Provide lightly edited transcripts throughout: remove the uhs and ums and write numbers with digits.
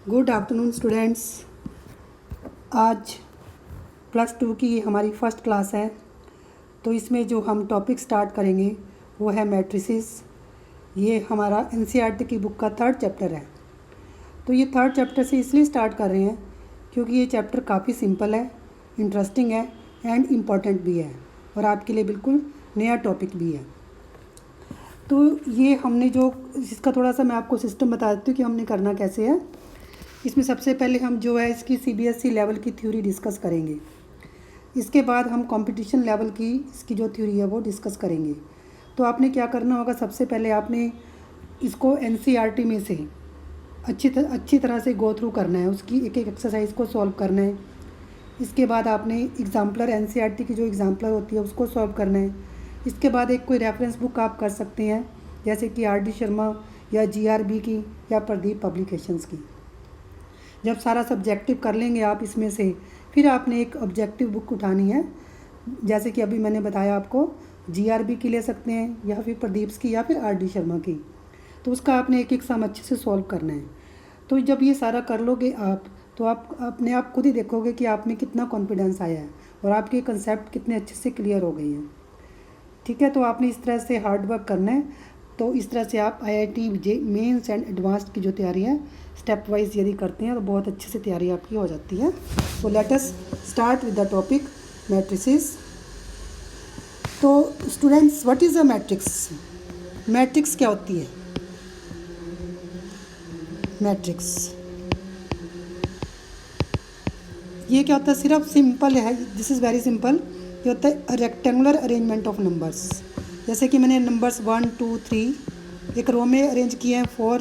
Good afternoon students. आज +2 की हमारी फ़र्स्ट क्लास है। तो इसमें जो हम टॉपिक स्टार्ट करेंगे वो है मैट्रिसेस। ये हमारा एनसीईआरटी की बुक का 3rd चैप्टर है। तो ये 3rd चैप्टर से इसलिए स्टार्ट कर रहे हैं क्योंकि ये चैप्टर काफ़ी सिंपल है, इंटरेस्टिंग है एंड इम्पॉर्टेंट भी है और आपके लिए बिल्कुल नया टॉपिक भी है। तो ये हमने जो इसका थोड़ा सा मैं आपको सिस्टम बता देती हूँ कि हमने करना कैसे है। इसमें सबसे पहले हम जो है इसकी सीबीएसई लेवल की थ्योरी डिस्कस करेंगे। इसके बाद हम कंपटीशन लेवल की इसकी जो थ्योरी है वो डिस्कस करेंगे। तो आपने क्या करना होगा, सबसे पहले आपने इसको एनसीईआरटी में से अच्छी तरह से गो थ्रू करना है, उसकी एक एक एक्सरसाइज को सॉल्व करना है। इसके बाद आपने एग्जाम्पलर एनसीईआरटी की जो एग्जाम्पलर होती है उसको सॉल्व करना है। इसके बाद एक कोई रेफरेंस बुक आप कर सकते हैं, जैसे कि आर.डी. शर्मा या जीआरबी की या प्रदीप पब्लिकेशंस की। जब सारा सब्जेक्टिव कर लेंगे आप इसमें से, फिर आपने एक ऑब्जेक्टिव बुक उठानी है, जैसे कि अभी मैंने बताया आपको जीआरबी की ले सकते हैं या फिर प्रदीप्स की या फिर आर.डी. शर्मा की। तो उसका आपने एक एक सम अच्छे से सॉल्व करना है। तो जब ये सारा कर लोगे आप, तो आप अपने आप खुद ही देखोगे कि आप में कितना कॉन्फिडेंस आया है और आपके कंसेप्ट कितने अच्छे से क्लियर हो गए हैं। ठीक है, तो आपने इस तरह से हार्ड वर्क करना है। तो इस तरह से आप IIT मेंस एंड एडवांस्ड की जो तैयारी है स्टेप वाइज यदि करते हैं तो बहुत अच्छे से तैयारी आपकी हो जाती है। तो let us start with the topic matrices. तो students, what is a matrix? Matrix क्या होती है? मैट्रिक्स ये क्या होता है? सिर्फ सिंपल है, दिस इज़ वेरी सिंपल। ये होता है रेक्टेंगुलर अरेंजमेंट ऑफ नंबर्स। जैसे कि मैंने नंबर्स 1 2 3 एक रो में अरेंज किए हैं, 4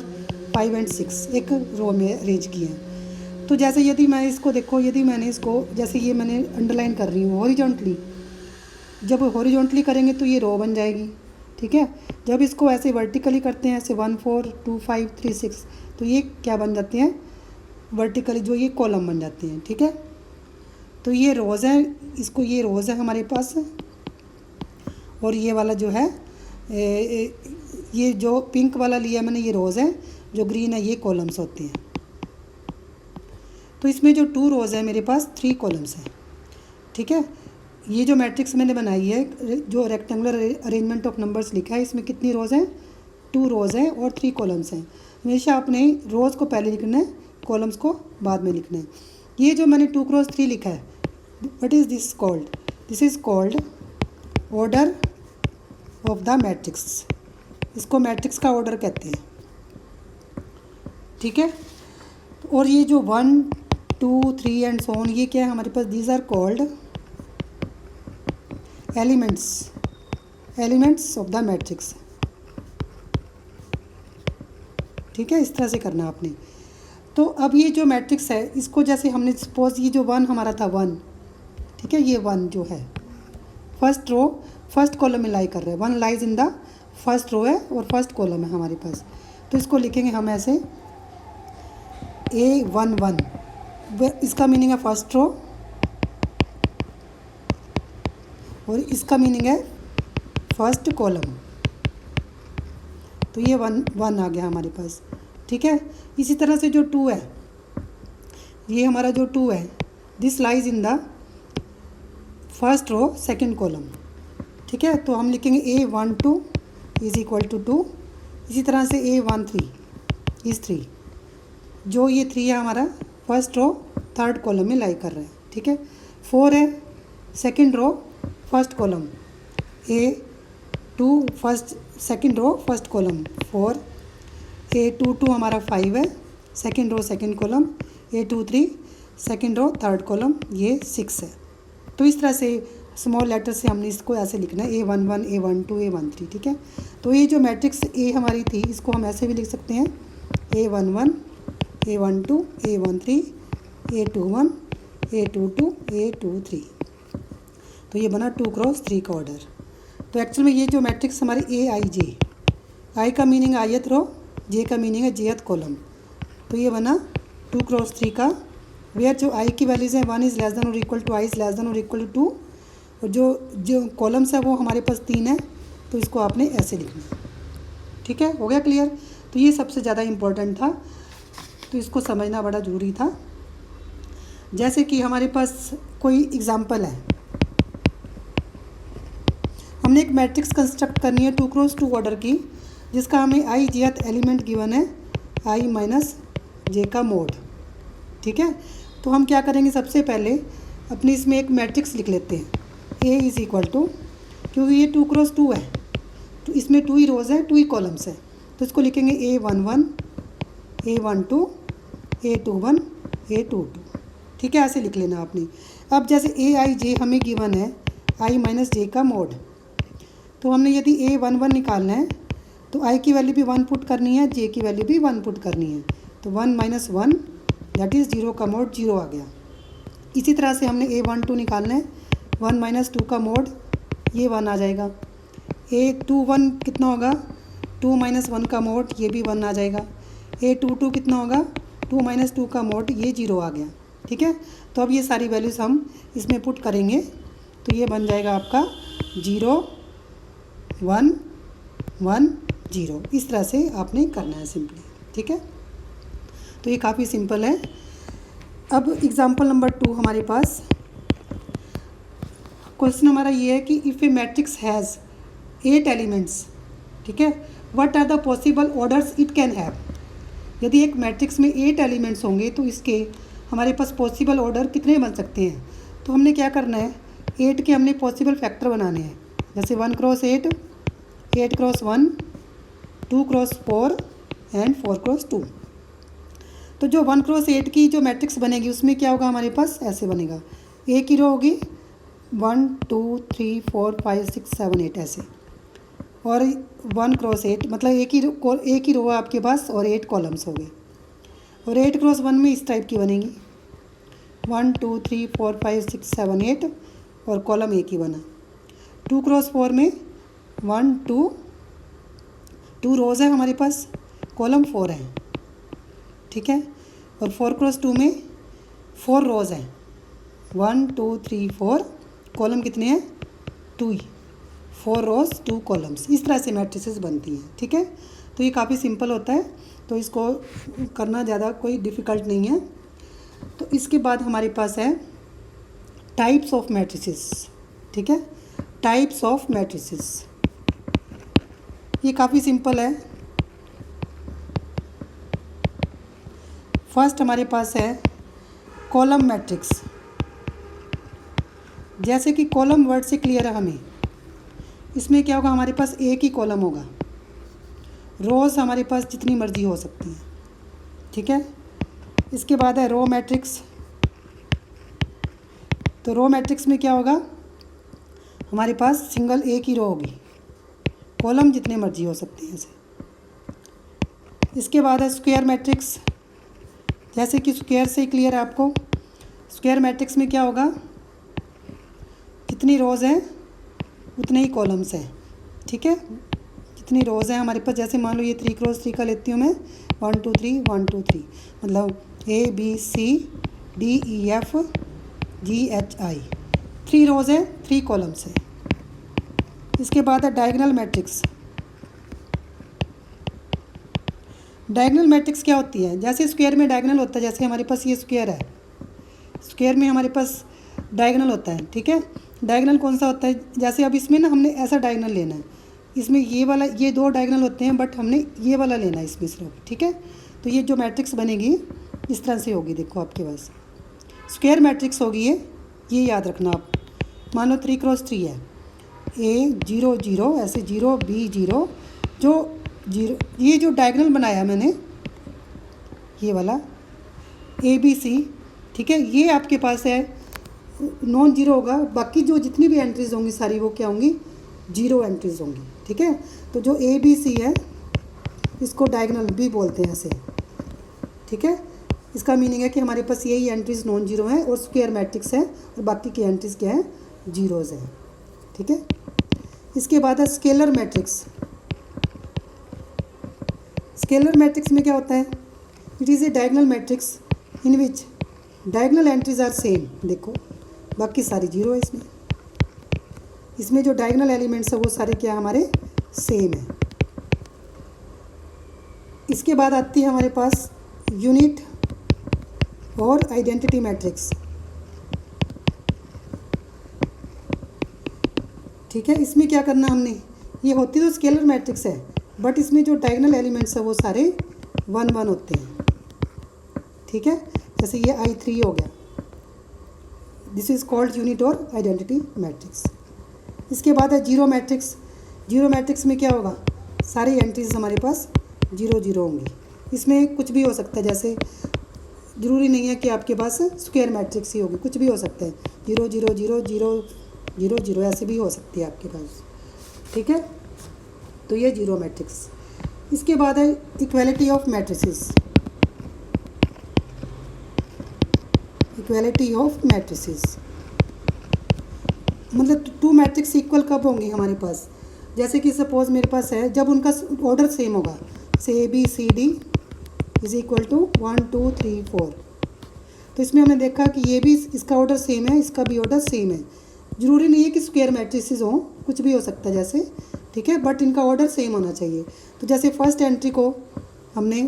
5 एंड 6 एक रो में अरेंज किए हैं। तो जैसे यदि मैं इसको देखो, यदि मैंने इसको जैसे ये मैंने अंडरलाइन कर रही हूँ हॉरिजॉन्टली, जब हॉरिजॉन्टली करेंगे तो ये रो बन जाएगी। ठीक है, जब इसको ऐसे वर्टिकली करते हैं, ऐसे 1 4 2 5 3 6, तो ये क्या बन जाते हैं? वर्टिकली जो ये कॉलम बन जाते हैं। ठीक है, तो ये रोज़ है, इसको ये रोज़ है हमारे पास, और ये वाला जो है ये जो पिंक वाला लिया मैंने ये रोज़ है, जो ग्रीन है ये कॉलम्स होते हैं। तो इसमें जो 2 रोज़ है मेरे पास 3 कॉलम्स हैं। ठीक है, ये जो मैट्रिक्स मैंने बनाई है, जो रेक्टेंगुलर अरेंजमेंट ऑफ नंबर्स लिखा है, इसमें कितनी रोज़ हैं? 2 रोज़ हैं और 3 कॉलम्स हैं। हमेशा आपने रोज़ को पहले लिखना है, कॉलम्स को बाद में लिखना है। ये जो मैंने 2 क्रॉस 3 लिखा है, what is this called? This is called order of the matrix. इसको मैट्रिक्स का ऑर्डर कहते हैं। ठीक है, और ये जो 1 2 3 एंड सो ऑन, ये क्या है हमारे पास? These are called elements of the matrix. ठीक है, इस तरह से करना आपने। तो अब ये जो मैट्रिक्स है, इसको जैसे हमने सपोज ये जो 1 हमारा था 1, ठीक है, ये 1 जो है फर्स्ट रो फर्स्ट कॉलम में लाई कर रहे हैं, 1 lies in the first row है और फर्स्ट कॉलम है हमारे पास। तो इसको लिखेंगे हम ऐसे A11, इसका मीनिंग है फर्स्ट रो और इसका मीनिंग है फर्स्ट कॉलम। तो ये 1 आ गया हमारे पास। ठीक है, इसी तरह से जो 2 है, ये हमारा जो 2 है, this lies in the first row second column. ठीक है, तो हम लिखेंगे A12 इज इक्वल टू 2। इसी तरह से A13 इज 3, जो ये 3 है हमारा फर्स्ट रो थर्ड कॉलम में लाई कर रहा है। ठीक है, 4 है second row first column, A2 first second row first column 4, A22 हमारा 5 है second row second column, A23 second row third column, ये 6 है। तो इस तरह से स्मॉल लेटर से हमने इसको ऐसे लिखना है A11 A12 A13। ठीक है, तो ये जो मैट्रिक्स A हमारी थी, इसको हम ऐसे भी लिख सकते हैं A11 A12 A13 A21 A22 A23। तो ये बना 2 क्रॉस 3 का ऑर्डर। तो एक्चुअल में ये जो मैट्रिक्स हमारी AIJ, आई का मीनिंग आयत रो, जे का मीनिंग है जेथ कॉलम। तो ये बना 2 क्रॉस 3 का, वेयर जो आई की वैल्यूज़ हैं 1 इज़ लेस देन और equal to i is less than और इक्वल टू 2, और जो कॉलम्स है वो हमारे पास 3 है, तो इसको आपने ऐसे लिखना है। ठीक है, हो गया क्लियर? तो ये सबसे ज़्यादा इम्पोर्टेंट था। तो इसको समझना बड़ा ज़रूरी था। जैसे कि हमारे पास कोई एग्ज़ाम्पल है, हमने एक मैट्रिक्स कंस्ट्रक्ट करनी है 2x2 ऑर्डर की, जिसका हमें आई जेथ एलिमेंट गिवन है i माइनस जे का मोड। ठीक है, तो हम क्या करेंगे, सबसे पहले अपनी इसमें एक मैट्रिक्स लिख लेते हैं। A इज़ इक्वल टू, क्योंकि ये 2x2 है तो इसमें 2 ही रोज़ है, 2 ही कॉलम्स है, तो इसको लिखेंगे A11 A12 A21 A22। ठीक है, ऐसे लिख लेना आपने। अब जैसे Aij हमें गिवन है i माइनस जे का मोड, तो हमने यदि A11 निकालना है तो i की वैल्यू भी 1 पुट करनी है, j की वैल्यू भी 1 पुट करनी है, तो 1 माइनस 1 दैट इज़ 0 का मोड 0 आ गया। इसी तरह से हमने A12 निकालना है, 1 माइनस 2 का मोड ये 1 आ जाएगा। A21 कितना होगा, 2 माइनस 1 का मोड ये भी 1 आ जाएगा। A22 कितना होगा, 2 माइनस 2 का मोड ये 0 आ गया। ठीक है, तो अब ये सारी वैल्यूज़ हम इसमें पुट करेंगे तो ये बन जाएगा आपका 0 1 1 0। इस तरह से आपने करना है सिंपली। ठीक है, तो ये काफ़ी सिंपल है। अब एग्ज़ाम्पल नंबर 2 हमारे पास क्वेश्चन हमारा ये है कि if a matrix has 8 elements, ठीक है, what are the possible orders it can have. यदि एक मैट्रिक्स में 8 एलिमेंट्स होंगे तो इसके हमारे पास पॉसिबल ऑर्डर कितने बन सकते हैं। तो हमने क्या करना है, 8 के हमने पॉसिबल फैक्टर बनाने हैं, जैसे 1 cross 8, 8 cross 1, 2 cross 4 and 4 cross 2। तो जो 1 क्रॉस 8 की जो मैट्रिक्स बनेगी उसमें क्या होगा, हमारे पास ऐसे बनेगा, एक ही रो होगी 1 2 3 4 5 6 7 8 ऐसे, और 1 क्रॉस 8 मतलब एक ही रो है आपके पास और 8 कॉलम्स हो गए। और 8 क्रॉस 1 में इस टाइप की बनेगी 1 2 3 4 5 6 7 8 और कॉलम एक ही बना। 2 क्रॉस 4 में 1 2 रोज़ है हमारे पास, कॉलम 4 है। ठीक है, और 4 क्रॉस 2 में 4 रोज़ हैं, 1 2 3 4, कॉलम कितने हैं 2 ही, 4 रोज़ 2 कॉलम्स। इस तरह से मैट्रिसेस बनती हैं। ठीक है, तो ये काफ़ी सिंपल होता है, तो इसको करना ज़्यादा कोई डिफ़िकल्ट नहीं है। तो इसके बाद हमारे पास है टाइप्स ऑफ मैट्रिसेस। ठीक है, टाइप्स ऑफ मैट्रिसेस ये काफ़ी सिंपल है। फर्स्ट हमारे पास है कॉलम मैट्रिक्स। जैसे कि कॉलम वर्ड से क्लियर है हमें, इसमें क्या होगा, हमारे पास एक ही कॉलम होगा, रोज़ हमारे पास जितनी मर्जी हो सकती हैं। ठीक है, इसके बाद है रो मैट्रिक्स। तो रो मैट्रिक्स में क्या होगा, हमारे पास सिंगल एक ही रो होगी, कॉलम जितने मर्जी हो सकते हैं ऐसे। इसके बाद है स्क्वायर मैट्रिक्स। जैसे कि स्क्वायर से क्लियर है आपको, स्क्वायर मैट्रिक्स में क्या होगा, जितनी रोज़ हैं उतने ही कॉलम्स हैं। ठीक है, जितनी रोज़ हैं हमारे पास, जैसे मान लो ये 3 क्रॉस 3 का लेती हूँ मैं, 1 2 3 1 2 3, मतलब ABCDEFGHI, 3 रोज़ हैं 3 कॉलम्स हैं। इसके बाद है डायगोनल मैट्रिक्स। डायगोनल मैट्रिक्स क्या होती है, जैसे स्क्वायर में डायगोनल होता है, जैसे हमारे पास ये स्क्वायर है, स्क्वायर में हमारे पास डायगोनल होता है। ठीक है, डायगोनल कौन सा होता है, जैसे अब इसमें ना हमने ऐसा डायगोनल लेना है, इसमें ये वाला, ये 2 डायगोनल होते हैं बट हमने ये वाला लेना है इसमें सिर्फ। ठीक है, तो ये जो मैट्रिक्स बनेगी इस तरह से होगी, देखो आपके पास स्क्वायर मैट्रिक्स होगी ये याद रखना आप। मान लो 3 क्रॉस 3 है, A 0 0 ऐसे 0 B 0, जो 0 ये जो डायगोनल बनाया मैंने ये वाला ABC। ठीक है, ये आपके पास है नॉन जीरो होगा, बाकी जो जितनी भी एंट्रीज होंगी सारी वो क्या होंगी, 0 एंट्रीज होंगी। ठीक है, तो जो ABC है इसको डायगोनल भी बोलते हैं ऐसे। ठीक है, इसका मीनिंग है कि हमारे पास यही एंट्रीज नॉन जीरो हैं और स्क्वायर मैट्रिक्स है और बाकी की एंट्रीज क्या है, जीरोज़ हैं। ठीक है, इसके बाद है स्केलर मैट्रिक्स। स्केलर मैट्रिक्स में क्या होता है, it is a diagonal matrix in which diagonal entries are same. देखो बाकी सारी जीरो है इसमें जो डायगोनल एलिमेंट्स है वो सारे क्या हमारे सेम है। इसके बाद आती है हमारे पास यूनिट और आइडेंटिटी मैट्रिक्स। ठीक है, इसमें क्या करना हमने, ये होती तो स्केलर मैट्रिक्स है, बट इसमें जो डायगोनल एलिमेंट्स है वो सारे 1 1 होते हैं। ठीक है, जैसे ये I3 हो गया, दिस इज़ कॉल्ड यूनिट और आइडेंटिटी मैट्रिक्स। इसके बाद है जीरो मैट्रिक्स। जीरो मैट्रिक्स में क्या होगा, सारी एंट्रीज हमारे पास 0 0 होंगी। इसमें कुछ भी हो सकता है, जैसे ज़रूरी नहीं है कि आपके पास स्क्वायर मैट्रिक्स ही होगी, कुछ भी हो सकता है, 0 0 0 0 0 0 ऐसे भी हो सकती है आपके पास। ठीक है, तो ये जीरो मैट्रिक्स। इसके बाद है equality of matrices. Equality of matrices मतलब टू मैट्रिक्स इक्वल कब होंगे हमारे पास, जैसे कि सपोज मेरे पास है, जब उनका ऑर्डर सेम होगा, से ABCD इज इक्वल टू 1 2 3 4। तो इसमें हमने देखा कि ये भी, इसका ऑर्डर सेम है, इसका भी ऑर्डर सेम है। ज़रूरी नहीं है कि स्क्वायर मैट्रिसेस हों, कुछ भी हो सकता है जैसे। ठीक है, बट इनका ऑर्डर सेम होना चाहिए। तो जैसे फर्स्ट एंट्री को हमने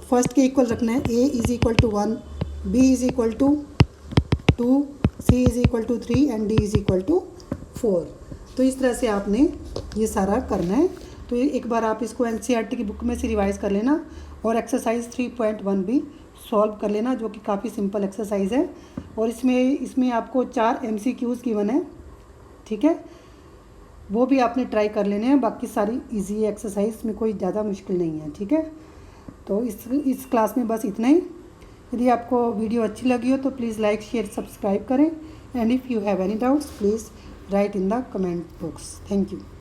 फर्स्ट के इक्वल रखना है, A is equal to 1, B is equal to 2, C is equal to 3 and D is equal to 4। तो इस तरह से आपने ये सारा करना है। तो एक बार आप इसको NCERT की बुक में से रिवाइज़ कर लेना और एक्सरसाइज 3.1 भी सॉल्व कर लेना, जो कि काफ़ी सिंपल एक्सरसाइज है। और इसमें आपको 4 MCQs गिवन है। ठीक है, वो भी आपने ट्राई कर लेने हैं। बाकी सारी इजी एक्सरसाइज में कोई ज़्यादा मुश्किल नहीं है। ठीक है, तो इस क्लास में बस इतना ही। यदि आपको वीडियो अच्छी लगी हो तो प्लीज़ लाइक शेयर सब्सक्राइब करें, and if you have any doubts please write in the comment box. Thank you.